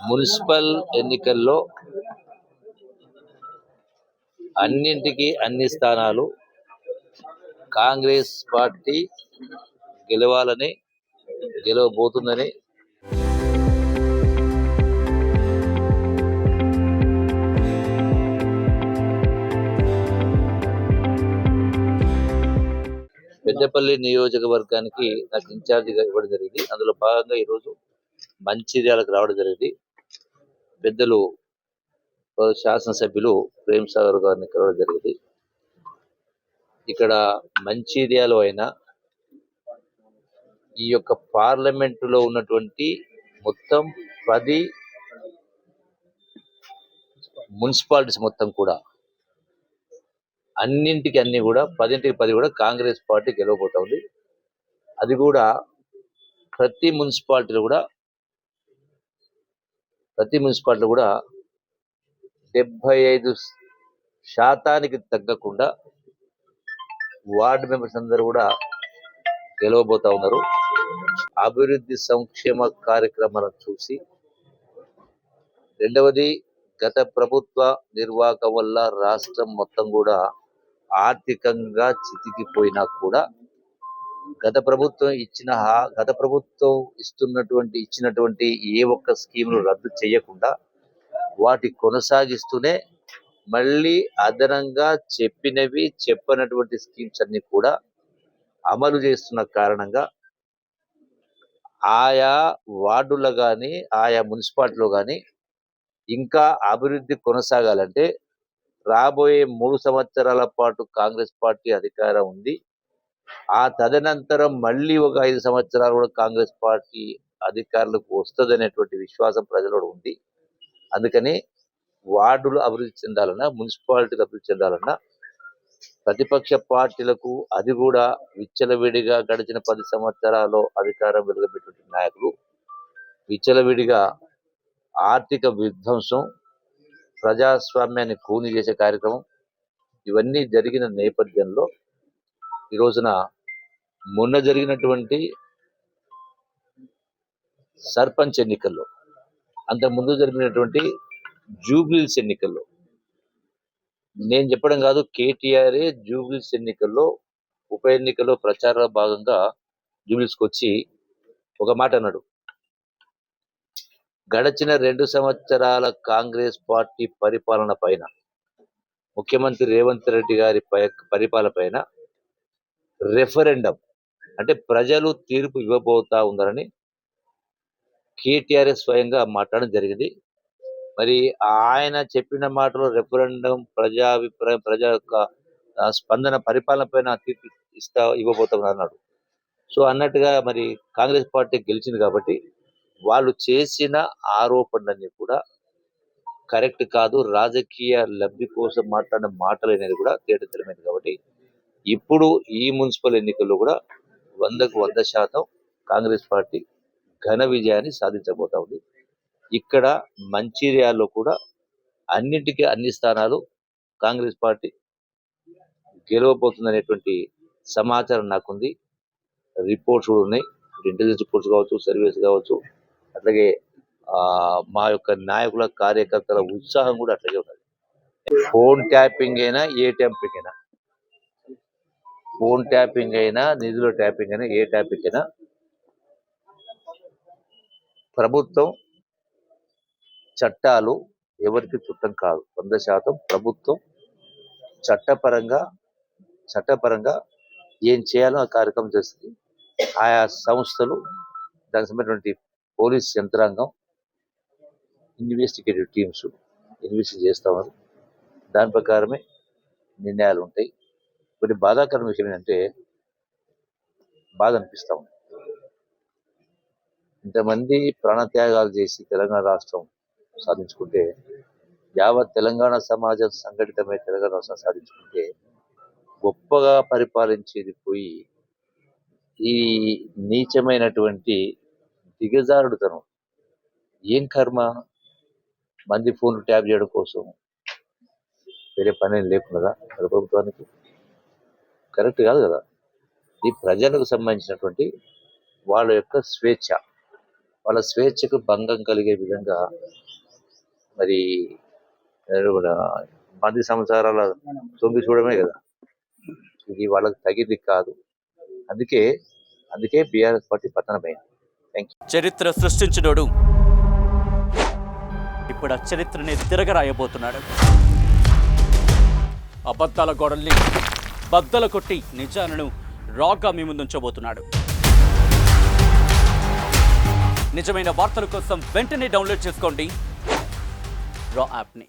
Municipal ఎన్నికల్లో అన్నింటికి అన్ని స్థానాలు కాంగ్రెస్ పార్టీ గెలవాలని, గెలవబోతుందని పెద్దపల్లి నియోజకవర్గానికి నాకు ఇన్ఛార్జిగా ఇవ్వడం జరిగింది. అందులో భాగంగా ఈరోజు మంచిర్యాలకు రావడం జరిగింది. పెద్దలు శాసనసభ్యులు ప్రేమ్ సాగర్ గారిని కలవడం జరిగింది. ఇక్కడ మంచిర్యాలో అయినా ఈ యొక్క పార్లమెంటులో ఉన్నటువంటి మొత్తం 10 మున్సిపాలిటీస్ మొత్తం కూడా అన్నింటికి అన్ని కూడా 10కి 10 కూడా కాంగ్రెస్ పార్టీ గెలవబోతా ఉంది. అది కూడా ప్రతి మున్సిపాలిటీలో కూడా 75% తగ్గకుండా వార్డు మెంబర్స్ అందరూ కూడా గెలవబోతా ఉన్నారు. అభివృద్ధి సంక్షేమ కార్యక్రమాలను చూసి, రెండవది గత ప్రభుత్వ నిర్వాహకం వల్ల రాష్ట్రం మొత్తం కూడా ఆర్థికంగా చితికిపోయినా కూడా గత ప్రభుత్వం ఇచ్చినటువంటి ఏ ఒక్క స్కీమును రద్దు చేయకుండా వాటి కొనసాగిస్తూనే మళ్ళీ అదనంగా చెప్పనటువంటి స్కీమ్స్ అన్ని కూడా అమలు చేస్తున్న కారణంగా ఆయా వార్డుల్లో కానీ ఆయా మున్సిపాలిటీలో కానీ ఇంకా అభివృద్ధి కొనసాగాలంటే రాబోయే 3 సంవత్సరాల పాటు కాంగ్రెస్ పార్టీ అధికారం ఉంది. ఆ తదనంతరం మళ్ళీ ఒక 5 సంవత్సరాలు కూడా కాంగ్రెస్ పార్టీ అధికారులకు వస్తుంది అనేటువంటి విశ్వాసం ప్రజలలో ఉంది. అందుకని వార్డులు అభివృద్ధి చెందాలన్నా, మున్సిపాలిటీలు అభివృద్ధి చెందాలన్నా ప్రతిపక్ష పార్టీలకు, అది కూడా విచ్చలవిడిగా గడిచిన 10 సంవత్సరాల్లో అధికారం వెలుగబెట్టిన నాయకులు విచ్చలవిడిగా ఆర్థిక విధ్వంసం, ప్రజాస్వామ్యాన్ని కూని చేసే కార్యక్రమం ఇవన్నీ జరిగిన నేపథ్యంలో ఈ రోజున మొన్న జరిగినటువంటి సర్పంచ్ ఎన్నికల్లో, అంతకుముందు జరిగినటువంటి జూబ్లీహిల్స్ ఎన్నికల్లో, నేను చెప్పడం కాదు, కేటీఆర్ జూబ్లీహిల్స్ ఎన్నికల్లో ఉప ఎన్నికల్లో ప్రచారంలో భాగంగా జూబ్లీహిల్స్కి వచ్చి ఒక మాట అన్నాడు. గడచిన 2 సంవత్సరాల కాంగ్రెస్ పార్టీ పరిపాలన పైన, ముఖ్యమంత్రి రేవంత్ రెడ్డి గారి పరిపాలన పైన రెఫరెండం అంటే ప్రజలు తీర్పు ఇవ్వబోతా ఉన్నారని కేటీఆర్ స్వయంగా మాట్లాడడం జరిగింది. మరి ఆయన చెప్పిన మాటలో రెఫరెండం, ప్రజాభిప్రాయం, ప్రజల యొక్క స్పందన పరిపాలన పైన తీర్పు ఇవ్వబోతా అన్నాడు. సో అన్నట్టుగా మరి కాంగ్రెస్ పార్టీ గెలిచింది కాబట్టి వాళ్ళు చేసిన ఆరోపణలన్నీ కూడా కరెక్ట్ కాదు, రాజకీయ లబ్ధి కోసం మాట్లాడిన మాటలు అనేది కూడా తేటతెల్లమైంది. కాబట్టి ఇప్పుడు ఈ మున్సిపల్ ఎన్నికల్లో కూడా 100కు 100% కాంగ్రెస్ పార్టీ ఘన విజయాన్ని సాధించబోతా ఉంది. ఇక్కడ మంచిర్యాలలో కూడా అన్నింటికీ అన్ని స్థానాలు కాంగ్రెస్ పార్టీ గెలవబోతుందనేటువంటి సమాచారం నాకుంది. రిపోర్ట్స్ కూడా ఉన్నాయి, ఇంటెలిజెన్స్ రిపోర్ట్స్ కావచ్చు, సర్వేస్ కావచ్చు, అట్లాగే మా యొక్క నాయకుల, కార్యకర్తల ఉత్సాహం కూడా అట్లాగే ఉన్నది. ఫోన్ ట్యాపింగ్ అయినా, ఫోన్ ట్యాపింగ్ అయినా, నిధుల ట్యాపింగ్ అయినా, ఏ ట్యాపింగ్ అయినా ప్రభుత్వం చట్టాలు ఎవరికి చుట్టం కాదు. 100% ప్రభుత్వం చట్టపరంగా ఏం చేయాలో ఆ కార్యక్రమం చేస్తుంది. ఆయా సంస్థలు, దానికి సంబంధించినటువంటి పోలీస్ యంత్రాంగం, ఇన్వెస్టిగేటివ్ టీమ్స్ ఇన్వెస్టిగేట్ చేస్తూ ఉన్నారు. దాని ప్రకారమే నిర్ణయాలు ఉంటాయి. కొన్ని బాధాకరమైన విషయం ఏంటంటే, బాధ అనిపిస్తూ ఉంది. ఇంతమంది ప్రాణత్యాగాలు చేసి తెలంగాణ రాష్ట్రం సాధించుకుంటే, యావత్ తెలంగాణ సమాజం సంఘటితమై తెలంగాణ రాష్ట్రం సాధించుకుంటే గొప్పగా పరిపాలించేది పోయి ఈ నీచమైనటువంటి దిగజారుడుతనం, ఏం కర్మ, మంది ఫోన్లు ట్యాప్ చేయడం కోసం వేరే పని లేకుండా ప్రభుత్వానికి కరెక్ట్ కాదు కదా. ఈ ప్రజలకు సంబంధించినటువంటి వాళ్ళ యొక్క స్వేచ్ఛ, వాళ్ళ స్వేచ్ఛకు భంగం కలిగే విధంగా మరి కూడా 10 సంవత్సరాల తొంగి చూడమే కదా, ఇది వాళ్ళకి తగింది కాదు. అందుకే బీఆర్ఎస్ పార్టీ పతనమైంది. Thank you. చరిత్ర సృష్టించినోడు ఇప్పుడు ఆ చరిత్రని తిరగరాయబోతున్నాడు. అబద్ధాల గోడల్ని బద్దల కొట్టి నిజాలను రాగా మీ ముందుంచబోతున్నాడు. నిజమైన వార్తల కోసం వెంటనే డౌన్లోడ్ చేసుకోండి రా యాప్ని.